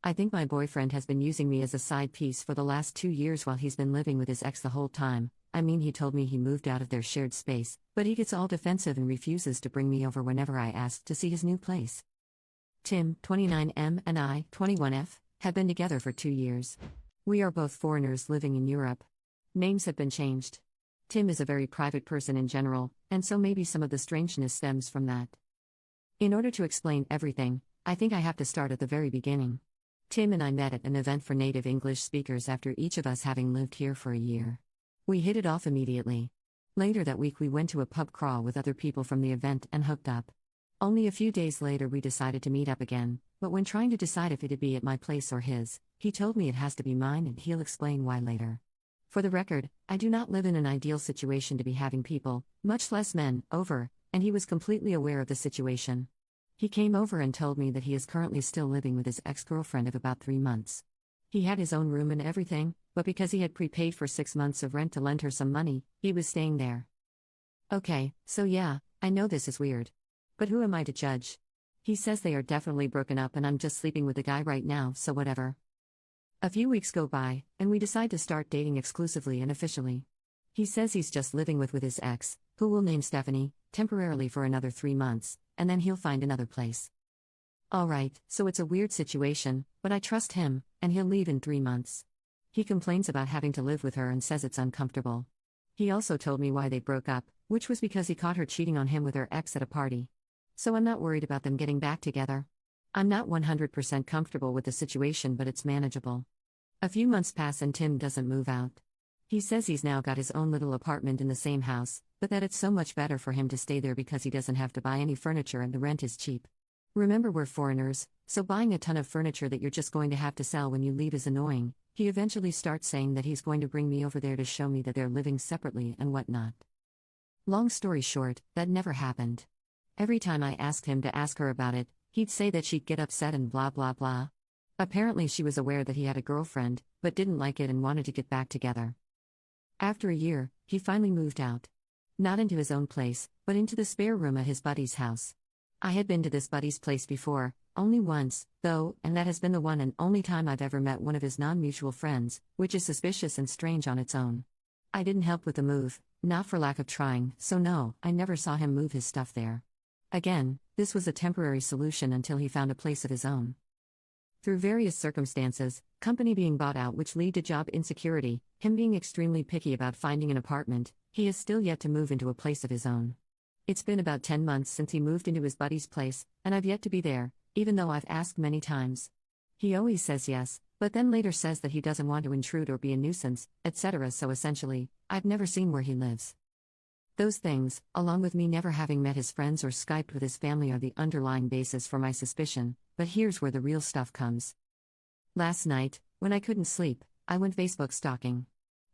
I think my boyfriend has been using me as a side piece for the last 2 years while he's been living with his ex the whole time. I mean, he told me he moved out of their shared space, but he gets all defensive and refuses to bring me over whenever I ask to see his new place. Tim, 29M, and I, 21F, have been together for 2 years. We are both foreigners living in Europe. Names have been changed. Tim is a very private person in general, and so maybe some of the strangeness stems from that. In order to explain everything, I think I have to start at the very beginning. Tim and I met at an event for native English speakers after each of us having lived here for a year. We hit it off immediately. Later that week we went to a pub crawl with other people from the event and hooked up. Only a few days later we decided to meet up again, but when trying to decide if it'd be at my place or his, he told me it has to be mine and he'll explain why later. For the record, I do not live in an ideal situation to be having people, much less men, over, and he was completely aware of the situation. He came over and told me that he is currently still living with his ex-girlfriend of about 3 months. He had his own room and everything, but because he had prepaid for 6 months of rent to lend her some money, he was staying there. Okay, so yeah, I know this is weird. But who am I to judge? He says they are definitely broken up and I'm just sleeping with the guy right now, so whatever. A few weeks go by, and we decide to start dating exclusively and officially. He says he's just living with his ex, who we'll name Stephanie, temporarily for another 3 months, and then he'll find another place. Alright, so it's a weird situation, but I trust him, and he'll leave in 3 months. He complains about having to live with her and says it's uncomfortable. He also told me why they broke up, which was because he caught her cheating on him with her ex at a party. So I'm not worried about them getting back together. I'm not 100% comfortable with the situation, but it's manageable. A few months pass and Tim doesn't move out. He says he's now got his own little apartment in the same house, but that it's so much better for him to stay there because he doesn't have to buy any furniture and the rent is cheap. Remember, we're foreigners, so buying a ton of furniture that you're just going to have to sell when you leave is annoying. He eventually starts saying that he's going to bring me over there to show me that they're living separately and whatnot. Long story short, that never happened. Every time I asked him to ask her about it, he'd say that she'd get upset and blah blah blah. Apparently she was aware that he had a girlfriend, but didn't like it and wanted to get back together. After a year, he finally moved out. Not into his own place, but into the spare room at his buddy's house. I had been to this buddy's place before, only once, though, and that has been the one and only time I've ever met one of his non-mutual friends, which is suspicious and strange on its own. I didn't help with the move, not for lack of trying, so no, I never saw him move his stuff there. Again, this was a temporary solution until he found a place of his own. Through various circumstances, company being bought out which lead to job insecurity, him being extremely picky about finding an apartment, he has still yet to move into a place of his own. It's been about 10 months since he moved into his buddy's place, and I've yet to be there, even though I've asked many times. He always says yes, but then later says that he doesn't want to intrude or be a nuisance, etc. So essentially, I've never seen where he lives. Those things, along with me never having met his friends or Skyped with his family, are the underlying basis for my suspicion, but here's where the real stuff comes. Last night, when I couldn't sleep, I went Facebook stalking.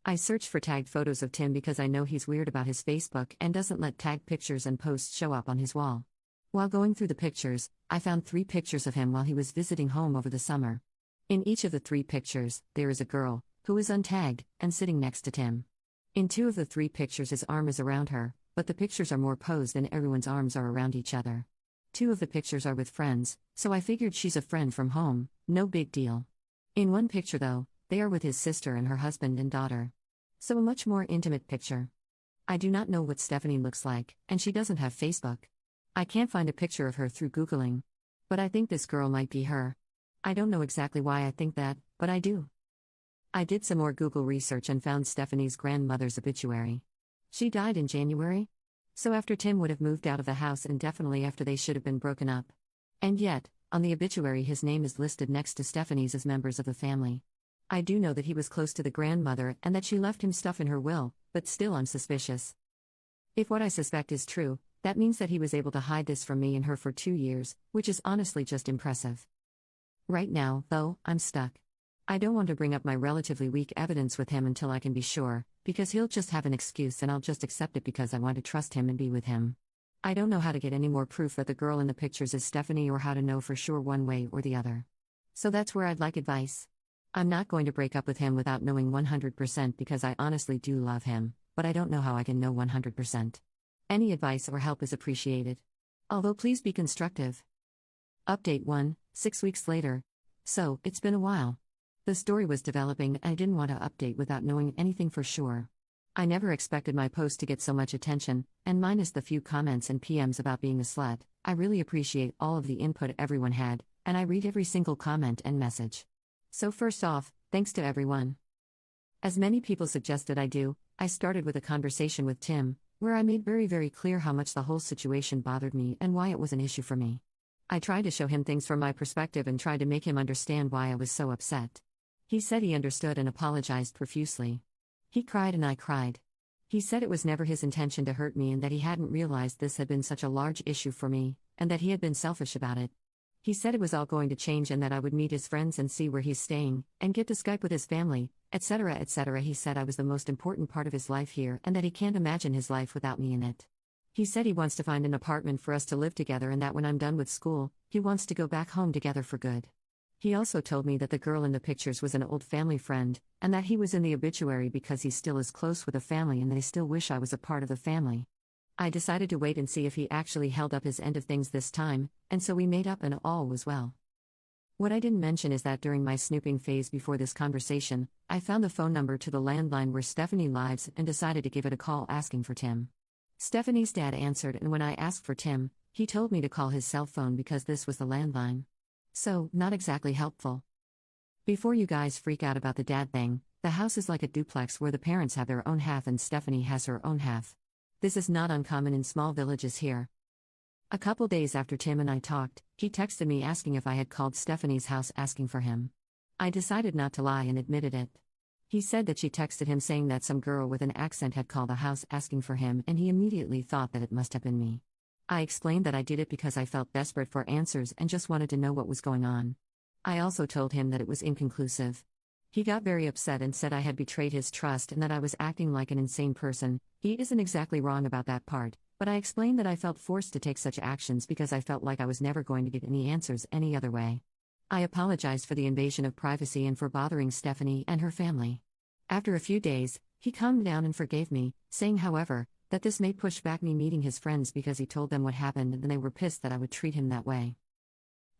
I searched for tagged photos of Tim because I know he's weird about his Facebook and doesn't let tagged pictures and posts show up on his wall. While going through the pictures, I found 3 pictures of him while he was visiting home over the summer. In each of the 3 pictures, there is a girl, who is untagged, and sitting next to Tim. In 2 of the 3 pictures his arm is around her, but the pictures are more posed and everyone's arms are around each other. 2 of the pictures are with friends, so I figured she's a friend from home, no big deal. In 1 picture though, they are with his sister and her husband and daughter. So a much more intimate picture. I do not know what Stephanie looks like, and she doesn't have Facebook. I can't find a picture of her through Googling. But I think this girl might be her. I don't know exactly why I think that, but I do. I did some more Google research and found Stephanie's grandmother's obituary. She died in January? So after Tim would have moved out of the house and definitely after they should have been broken up. And yet, on the obituary his name is listed next to Stephanie's as members of the family. I do know that he was close to the grandmother and that she left him stuff in her will, but still I'm suspicious. If what I suspect is true, that means that he was able to hide this from me and her for 2 years, which is honestly just impressive. Right now, though, I'm stuck. I don't want to bring up my relatively weak evidence with him until I can be sure, because he'll just have an excuse and I'll just accept it because I want to trust him and be with him. I don't know how to get any more proof that the girl in the pictures is Stephanie or how to know for sure one way or the other. So that's where I'd like advice. I'm not going to break up with him without knowing 100% because I honestly do love him, but I don't know how I can know 100%. Any advice or help is appreciated. Although please be constructive. Update 1, 6 weeks later. So, it's been a while. The story was developing and I didn't want to update without knowing anything for sure. I never expected my post to get so much attention, and minus the few comments and PMs about being a slut, I really appreciate all of the input everyone had, and I read every single comment and message. So first off, thanks to everyone. As many people suggested I do, I started with a conversation with Tim, where I made very clear how much the whole situation bothered me and why it was an issue for me. I tried to show him things from my perspective and tried to make him understand why I was so upset. He said he understood and apologized profusely. He cried and I cried. He said it was never his intention to hurt me and that he hadn't realized this had been such a large issue for me, and that he had been selfish about it. He said it was all going to change and that I would meet his friends and see where he's staying, and get to Skype with his family, etc. etc. He said I was the most important part of his life here and that he can't imagine his life without me in it. He said he wants to find an apartment for us to live together and that when I'm done with school, he wants to go back home together for good. He also told me that the girl in the pictures was an old family friend, and that he was in the obituary because he still is close with the family and they still wish I was a part of the family. I decided to wait and see if he actually held up his end of things this time, and so we made up and all was well. What I didn't mention is that during my snooping phase before this conversation, I found the phone number to the landline where Stephanie lives and decided to give it a call asking for Tim. Stephanie's dad answered, and when I asked for Tim, he told me to call his cell phone because this was the landline. So, not exactly helpful. Before you guys freak out about the dad thing, the house is like a duplex where the parents have their own half and Stephanie has her own half. This is not uncommon in small villages here. A couple days after Tim and I talked, he texted me asking if I had called Stephanie's house asking for him. I decided not to lie and admitted it. He said that she texted him saying that some girl with an accent had called the house asking for him and he immediately thought that it must have been me. I explained that I did it because I felt desperate for answers and just wanted to know what was going on. I also told him that it was inconclusive. He got very upset and said I had betrayed his trust and that I was acting like an insane person. He isn't exactly wrong about that part, but I explained that I felt forced to take such actions because I felt like I was never going to get any answers any other way. I apologized for the invasion of privacy and for bothering Stephanie and her family. After a few days, he calmed down and forgave me, saying, however, that this may push back me meeting his friends because he told them what happened and they were pissed that I would treat him that way.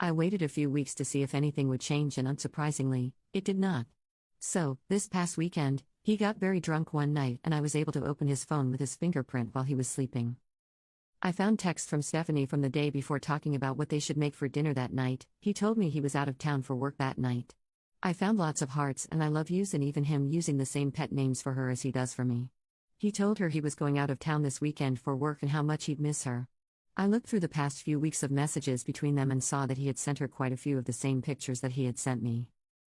I waited a few weeks to see if anything would change and unsurprisingly, it did not. So, this past weekend, he got very drunk one night and I was able to open his phone with his fingerprint while he was sleeping. I found texts from Stephanie from the day before talking about what they should make for dinner that night. He told me he was out of town for work that night. I found lots of hearts and I love yous and even him using the same pet names for her as he does for me. He told her he was going out of town this weekend for work and how much he'd miss her. I looked through the past few weeks of messages between them and saw that he had sent her quite a few of the same pictures that he had sent me.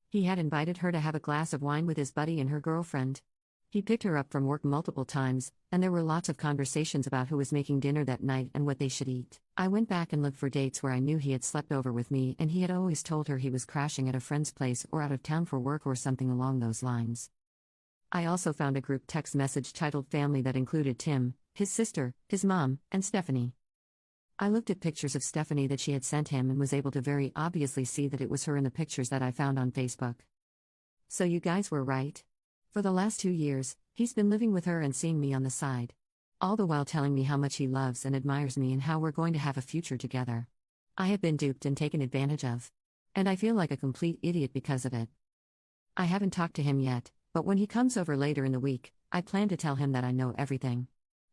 He had invited her to have a glass of wine with his buddy and her girlfriend. He picked her up from work multiple times, and there were lots of conversations about who was making dinner that night and what they should eat. I went back and looked for dates where I knew he had slept over with me and he had always told her he was crashing at a friend's place or out of town for work or something along those lines. I also found a group text message titled Family that included Tim, his sister, his mom, and Stephanie. I looked at pictures of Stephanie that she had sent him and was able to very obviously see that it was her in the pictures that I found on Facebook. So you guys were right. For the last 2 years, he's been living with her and seeing me on the side. All the while telling me how much he loves and admires me and how we're going to have a future together. I have been duped and taken advantage of. And I feel like a complete idiot because of it. I haven't talked to him yet, but when he comes over later in the week, I plan to tell him that I know everything.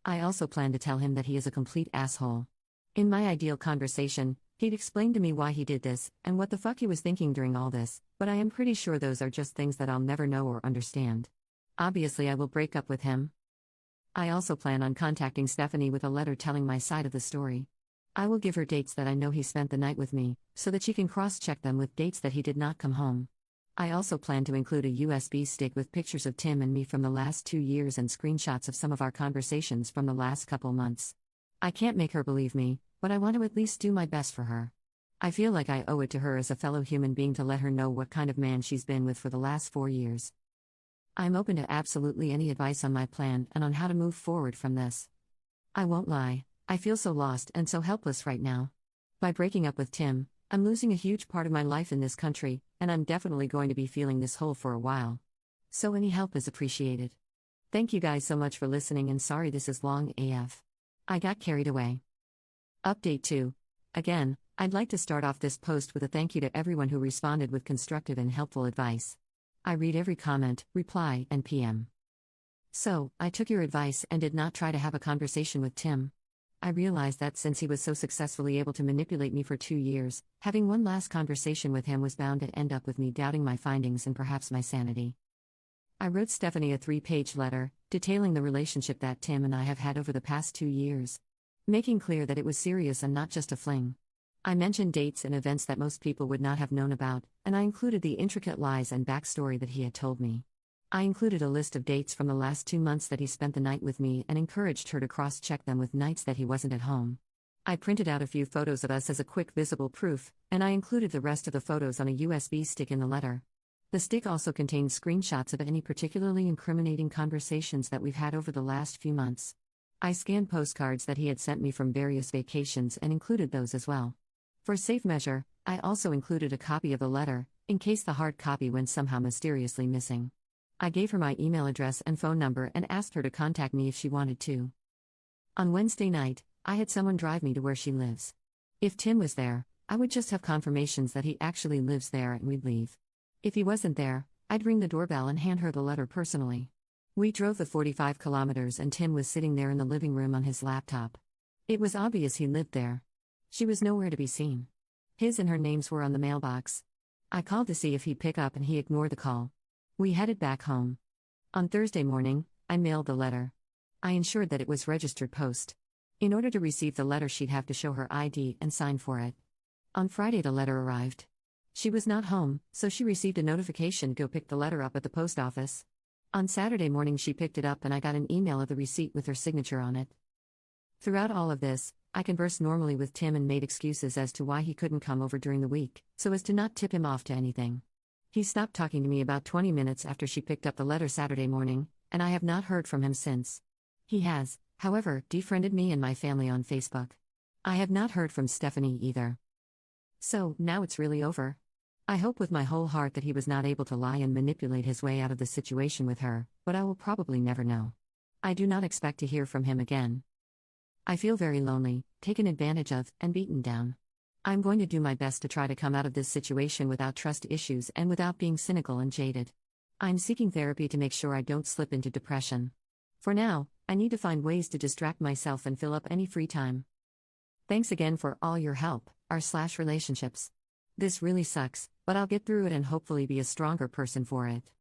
I also plan to tell him that he is a complete asshole. In my ideal conversation, he'd explain to me why he did this and what the fuck he was thinking during all this, but I am pretty sure those are just things that I'll never know or understand. Obviously, I will break up with him. I also plan on contacting Stephanie with a letter telling my side of the story. I will give her dates that I know he spent the night with me, so that she can cross-check them with dates that he did not come home. I also plan to include a USB stick with pictures of Tim and me from the last 2 years and screenshots of some of our conversations from the last couple months. I can't make her believe me, but I want to at least do my best for her. I feel like I owe it to her as a fellow human being to let her know what kind of man she's been with for the last 4 years. I'm open to absolutely any advice on my plan and on how to move forward from this. I won't lie, I feel so lost and so helpless right now. By breaking up with Tim, I'm losing a huge part of my life in this country, and I'm definitely going to be feeling this hole for a while. So any help is appreciated. Thank you guys so much for listening and sorry this is long AF. I got carried away. Update 2. Again, I'd like to start off this post with a thank you to everyone who responded with constructive and helpful advice. I read every comment, reply, and PM. So, I took your advice and did not try to have a conversation with Tim. I realized that since he was so successfully able to manipulate me for 2 years, having one last conversation with him was bound to end up with me doubting my findings and perhaps my sanity. I wrote Stephanie a 3-page letter, detailing the relationship that Tim and I have had over the past 2 years, making clear that it was serious and not just a fling. I mentioned dates and events that most people would not have known about, and I included the intricate lies and backstory that he had told me. I included a list of dates from the last 2 months that he spent the night with me and encouraged her to cross-check them with nights that he wasn't at home. I printed out a few photos of us as a quick visible proof, and I included the rest of the photos on a USB stick in the letter. The stick also contained screenshots of any particularly incriminating conversations that we've had over the last few months. I scanned postcards that he had sent me from various vacations and included those as well. For safe measure, I also included a copy of the letter, in case the hard copy went somehow mysteriously missing. I gave her my email address and phone number and asked her to contact me if she wanted to. On Wednesday night, I had someone drive me to where she lives. If Tim was there, I would just have confirmations that he actually lives there and we'd leave. If he wasn't there, I'd ring the doorbell and hand her the letter personally. We drove the 45 kilometers and Tim was sitting there in the living room on his laptop. It was obvious he lived there. She was nowhere to be seen. His and her names were on the mailbox. I called to see if he'd pick up and he ignored the call. We headed back home. On Thursday morning, I mailed the letter. I ensured that it was registered post. In order to receive the letter, she'd have to show her ID and sign for it. On Friday, the letter arrived. She was not home, so she received a notification to go pick the letter up at the post office. On Saturday morning, she picked it up and I got an email of the receipt with her signature on it. Throughout all of this, I conversed normally with Tim and made excuses as to why he couldn't come over during the week, so as to not tip him off to anything. He stopped talking to me about 20 minutes after she picked up the letter Saturday morning, and I have not heard from him since. He has, however, defriended me and my family on Facebook. I have not heard from Stephanie either. So, now it's really over. I hope with my whole heart that he was not able to lie and manipulate his way out of the situation with her, but I will probably never know. I do not expect to hear from him again. I feel very lonely, taken advantage of, and beaten down. I'm going to do my best to try to come out of this situation without trust issues and without being cynical and jaded. I'm seeking therapy to make sure I don't slip into depression. For now, I need to find ways to distract myself and fill up any free time. Thanks again for all your help, r/relationships. This really sucks, but I'll get through it and hopefully be a stronger person for it.